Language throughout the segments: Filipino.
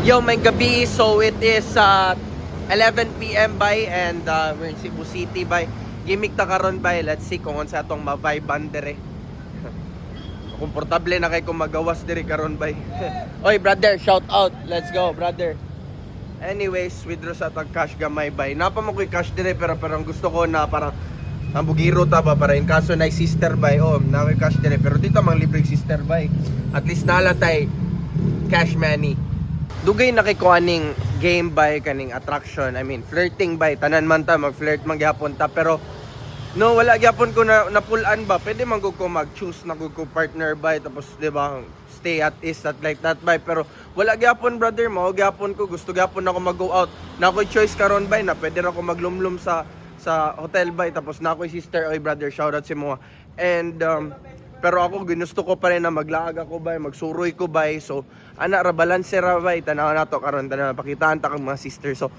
Yo, may gabi. So it is 11 p.m. by and we're in Cebu City by. Gimik ta karon by. Let's see kung unsa atong ma-vibe dire. Komportable na kay kung magawas dire karon by. Oy brother, shout out. Let's go brother. Anyways, withdraw sa tag cash gamay by. Napa mo koy cash dire pero parang gusto ko na parang ang bugiro ta ba para in kaso na sister by. Oh, na koy cash dire pero dito mang libre sister by. At least nala tay cash money. Dugay na kay kuaning game by kaning attraction. I mean, flirting by tanan man ta mag-flirt man gyapon ta pero no wala gyapon ko na napulan ba. Pwede man gud ko mag-choose na gud ko partner by tapos di ba stay at ease at like that by pero wala gyapon brother mo gyapon ko gusto gyapon ako mag-go out. Na ako'y choice karon by na pwede ra ko maglumlum sa hotel by tapos na ako'y sister oy brother shout out si mo. And pero ako ginusto ko pa rin na maglaag ako bay, magsuroy ko bay. So ana ra balance ra bay tanaw nato karon tanaw pakitaan ta kang mga sister. So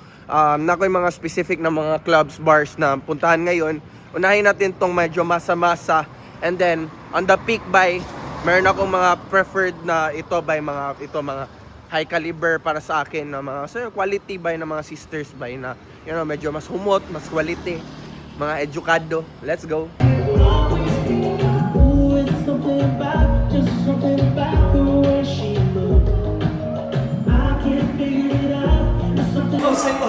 na ko'y mga specific na mga clubs, bars na puntahan ngayon. Unahin natin tong medyo masa-masa and then on the peak bay meron akong mga preferred na ito bay mga high caliber para sa akin na mga so quality bay na mga sisters bay na you know medyo mas humot, mas quality, mga edukado. Let's go. Something about the way she looked. I can't figure it out.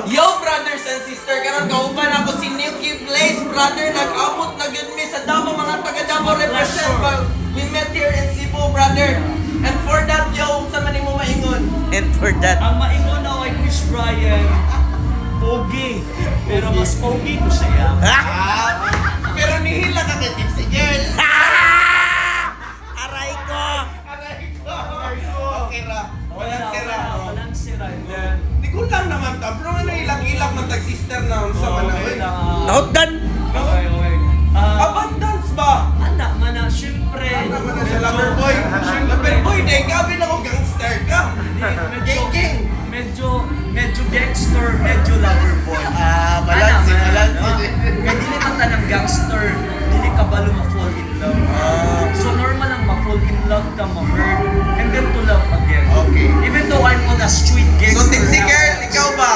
Yo brothers and sister, karon kauban ako si Nikki Blaze brother, nag-abot na gyud mi sa Davao, mga taga Davao represent ba. We met here in Cebu brother. And for that yo, sa man mo maingon? And for that Ang maingon na kay Chris Bryan, pogi. Pero mas pogi ko siya. pero nihila ka kay Tipsy Girl. Walang sira. And then, Di ko lang naman ta, pero ano ilak-ilak man tag-sister na unsa man na okay eh. lang. Nahutdan! Okay. Abundance ba? Anak man na, syempre. Ano naman na siya, lover boy? Lover boy, day gabi na ko gangster ka. Gang. Medyo gangster, medyo lover boy. Balanse. Kaya dili ka tanang gangster, dili ka balo ma-fall in love. So normal lang ma-fall in love ka, ma-hurt, and then to love again. Okay. Even though I'm on a street gangster. So Tipsy now. Girl, ikaw ba?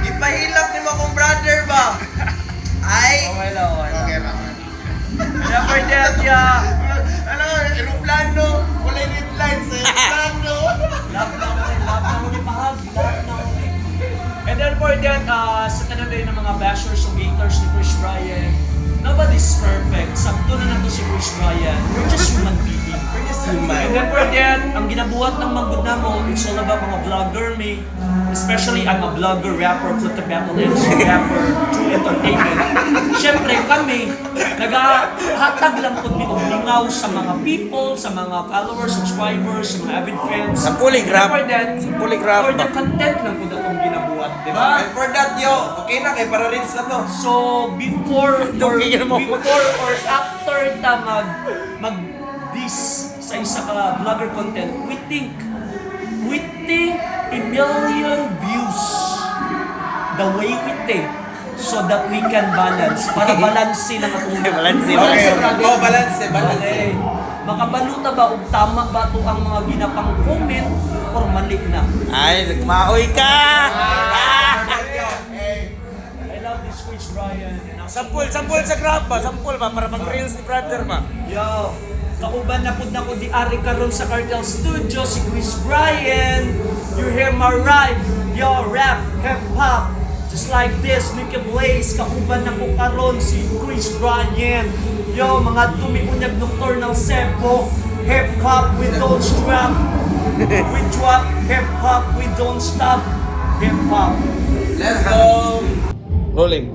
Ipahilap ni mo akong brother ba? Ay! Okay lang. lang. Never that, yeah. Ano, aeroplano, wala yung red lines sa aeroplano. Lahat na mo ipahag, lahat na mo. And then for that, sa tanan din ng mga bashers o haters ni Chris Bryan, nobody's perfect. Sakto na nato si Chris Bryan. We're just human being. And then for that, ang ginabuhat ng mga good na mo, it's all about mga vlogger me. Especially, I'm a vlogger, rapper, flip battle MC, rapper, true entertainment. Siyempre kami, naghahatag lang po ni lingaw sa mga people, sa mga followers, subscribers, sa mga avid fans. Sa polygraph. For that, Sa polygraph for the ba? content lang po na itong ginabuhat, di ba? And for that, yo, okay na kay para rin sa to. So, before or after ta mag-dis sa isa ka vlogger content, we think a million views the way we think so that we can balance para balanse lang atong Balance. brother. Oh, balance. Okay. Makabaluta ba ug tama ba to ang mga ginapang comment or mali na? Ay, nagmaoy ka! I love this Chris Bryan. Sampul sa grab ba? Sampul ba? Para mag-reels ni brother ba? Yo, kauban na pud nako di ari karon sa Cartel Studio si Chris Bryan. You hear my rhyme, yo rap, hip hop, just like this, Nikki Blaze. Kauban na ko karon si Chris Bryan. Yo, mga tumiunyag nocturnal Cebu, hip hop we don't stop. We drop hip hop, we don't stop. Hip hop. Let's go! Rolling.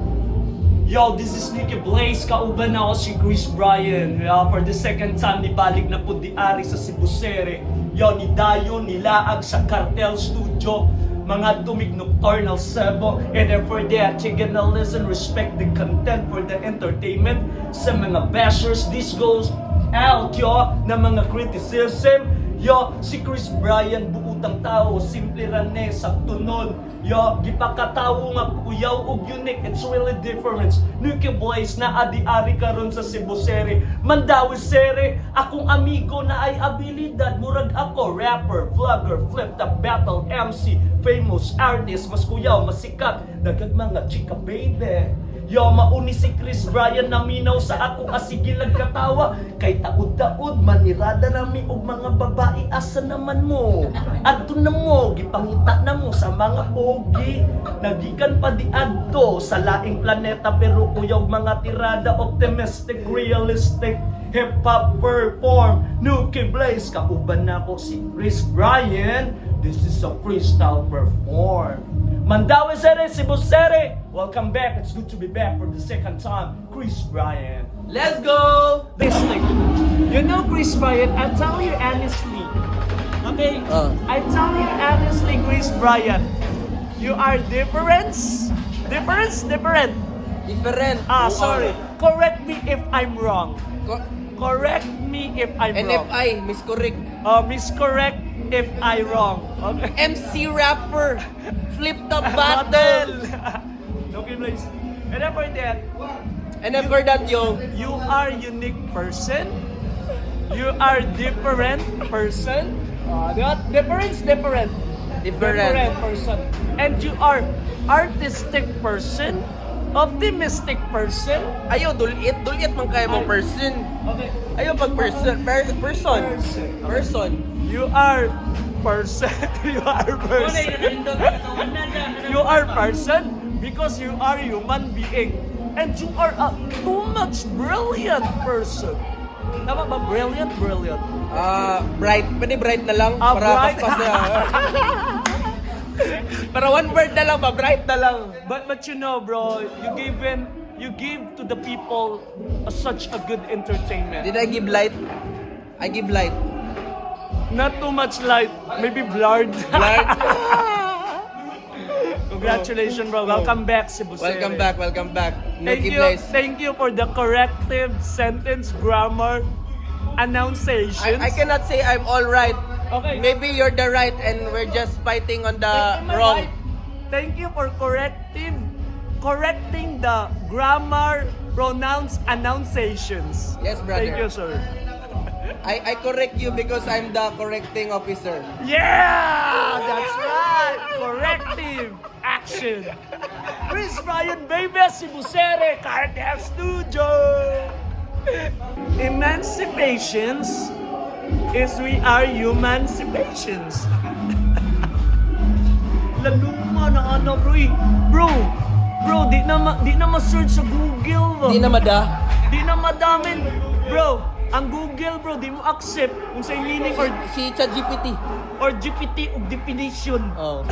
Yo, this is Nikki Blaze, kauban na ako si Chris Bryan. For the second time, nibalik na po di ari sa Cebu City. Yo, ni Dayo, nilaag sa Cartel Studio. Mga tumig nocturnal Cebu. And then for that, you gonna listen, respect the content for the entertainment. Sa mga bashers, this goes out, yo, na mga criticism. Yo, si Chris Bryan, buo ang tao, simple rane sa tunon. Yo, gipakatawo nga kuyaw ug unique, it's really different. Nuki Blaze na adi-ari karon sa Cebu City. Mandawi City, akong amigo na ay abilidad. Murag ako, rapper, vlogger, flip top battle, MC, famous artist, mas kuyaw, mas sikat. Dagag mga chika baby. Yo, mauni si Chris Bryan na minaw sa ako asigilag katawa. Kay taud-taud, manirada nami og mga babae, asa naman mo? Adto na mo, gipangita na mo sa mga pogi. Nagikan pa di adto sa laing planeta, pero kuyaw mga tirada, optimistic, realistic. Hip-hop perform, Nuki Blaze, kauban na ko si Chris Bryan. This is a freestyle perform. Mandawi City, Cebu City, welcome back. It's good to be back for the second time. Chris Bryan. Let's go! Listen, you know Chris Bryan, I tell you honestly, okay? I tell you honestly, Chris Bryan, you are different. Different. Sorry. Correct me if I'm wrong. Correct me if I'm wrong. NFI, miscorrect. Miscorrect if I wrong. Okay. MC rapper. Flip top battle. Okay, please. And then for that, And then for that, yo, you are unique person. You are different person. Different person. And you are artistic person, optimistic person. ayaw, dulit man kaya mo person. Okay. Ayaw pag person. You are person. You are person. You are person because you are human being. And you are a too much brilliant person. Tama ba? Brilliant? Bright. Pwede bright na lang. Bright. Paspas na. Para one word na lang ba? Bright na lang. But you know, bro, you give to the people such a good entertainment. Did I give light? I give light. Not too much light, maybe blurred. Blurred. Congratulations, bro. Welcome back, Cebu City. Welcome back. Thank Nuki you, Blaze. thank you for the corrective sentence, grammar, annunciations. I cannot say I'm all right. Okay. Maybe you're the right and we're just fighting on the Am I wrong. right? Thank you for correcting the grammar, pronounce, annunciations. Yes, brother. Thank you, sir. I correct you because I'm the correcting officer. Yeah! That's right! Corrective action. Chris Bryan, baby, Cebu City, Cartel Studio. Emancipations is we are emancipations. Laluma na ano, bro. Bro, di na ma-search sa Google, bro. Di na mada. Di na madamin. Bro, ang Google, bro, di mo accept kung sa meaning Si ChatGPT. or GPT of definition. Oh.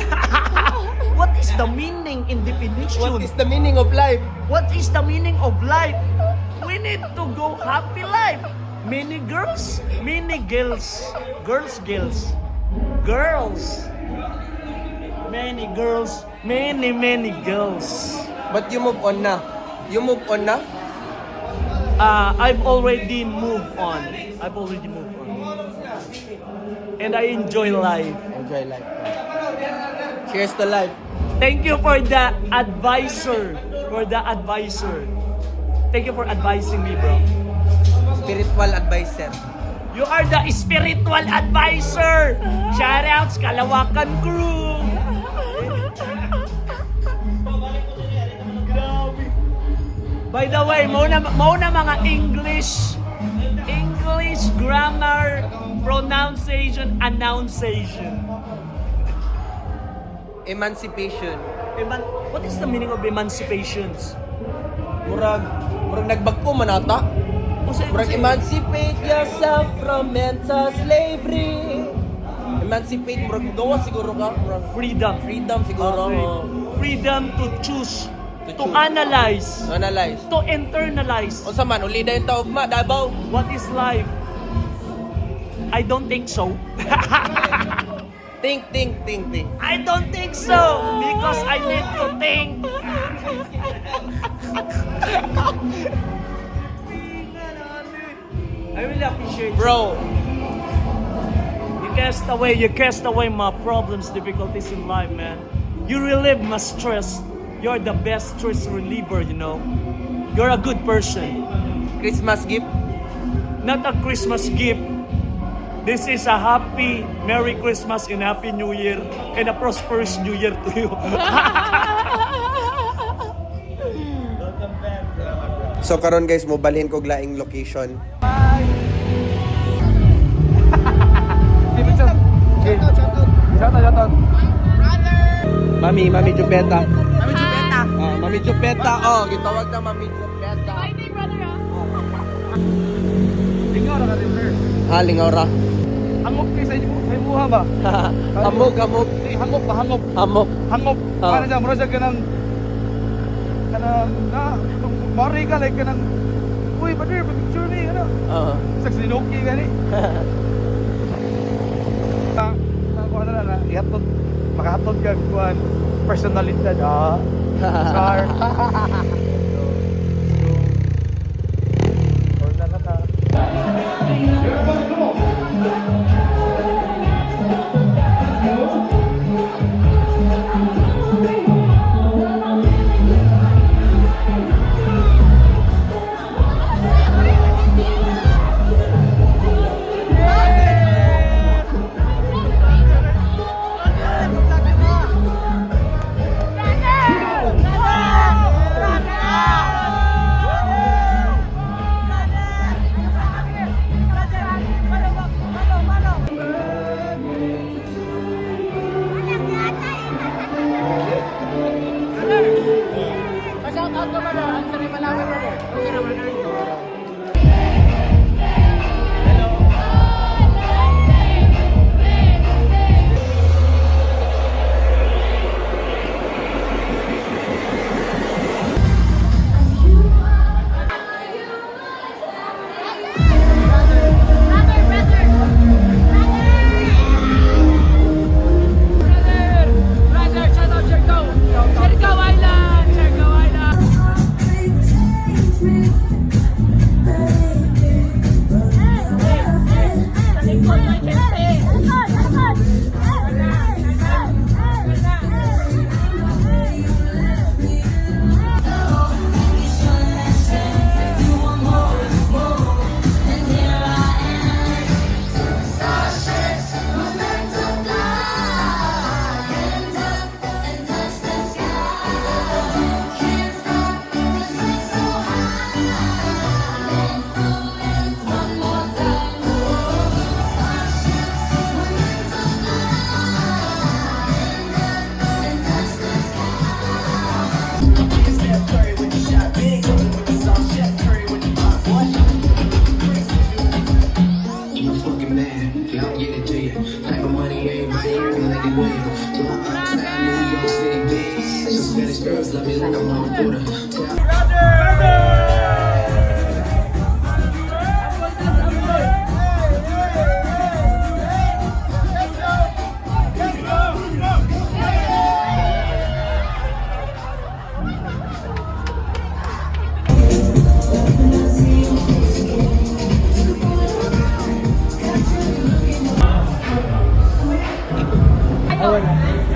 What is the meaning in definition? What is the meaning of life? What is the meaning of life? We need to go happy life. Many girls, many girls. Girls. Many girls, many girls. But you move on na. You move on na? I've already moved on. And I enjoy life. Enjoy life. Cheers to life. Thank you for the advisor. Thank you for advising me, bro. Spiritual advisor. You are the spiritual advisor. Shoutouts, Kalawakan crew. By the way, mauna mga English grammar, pronunciation, annunciation. Emancipation. What is the meaning of emancipations? Murag nagbagko man ata. Murag emancipate yourself from mental slavery. Emancipate, murag gawa siguro ka. Murag Freedom. freedom siguro. Okay. Freedom to choose. To analyze. Analyze. To internalize. Unsa man uli dayon ta ugma Davao. What is life? I don't think so. Think. I don't think so because I need to think. I really appreciate you. Bro, You cast away my problems, difficulties in life, man. You relieve my stress. You're the best stress reliever, you know. You're a good person. Christmas gift. Not a Christmas gift. This is a happy Merry Christmas and Happy New Year and a prosperous New Year to you. So karon guys, mo balhin ko laing location. Mami Jupeta. Mami Jupeta. Oh, gitawag na Mami Jupeta. My name, brother, Lingaw ra. Hangop kay sa imuha ba? Hamog. Hangop ba? Hangop. Hamog. Hangop. Ah. Ano dyan? Mura siya kanang mari ka like kanang uy, brother, picture ni, ano? Oo. Sa sinuki gani. Ako na, ihatod, makahatod ka kuan personalidad. Scar. Or na ka.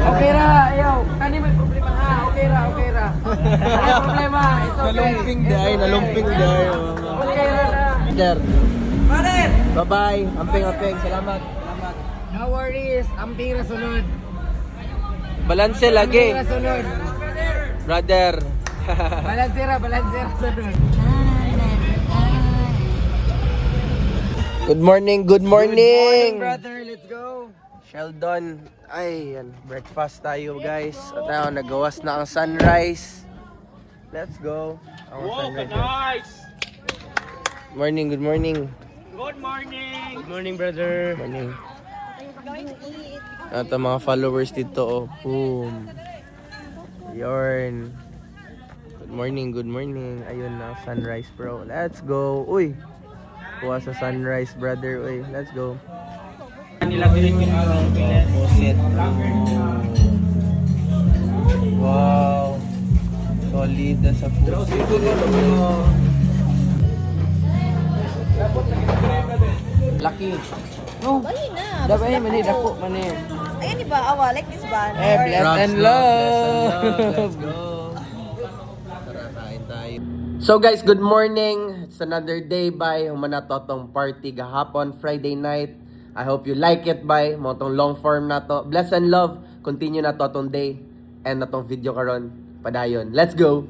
Okay ra, ayaw. Kani may problema ha. Okay ra. Wala problema. It's okay. Nalumping day. Okay ra na. Brother. Brother! Bye-bye. Amping. Salamat. No worries. Amping ra sunod. Balanse lagi. Amping ra sunod. Brother. Balanse ra sunod. Good morning. Good morning, brother. Let's go. Sheldon. Ay, yan. Breakfast tayo, guys. At now, nagawas na ang sunrise. Let's go. Wow, nice! Morning, good morning. Good morning! Good morning, brother. Morning. At ang mga followers dito, oh. Boom. Yarn. Good morning. Ayun na, sunrise, bro. Let's go. Uy. Kuha sa sunrise, brother. Uy, let's go. Wow. Solid na sa pusit. Laki. No. Bali na. Dapat basta mani dako mani. Ayan, di ba? Awa, like this ba? Eh, Or- bless and love. Let's go. Tara, kain tayo. So guys, good morning. It's another day by humana to tong party gahapon, Friday night. I hope you like it by mo tong long form na to. Bless and love. Continue na to tong day and na tong video karon. Padayon. Let's go.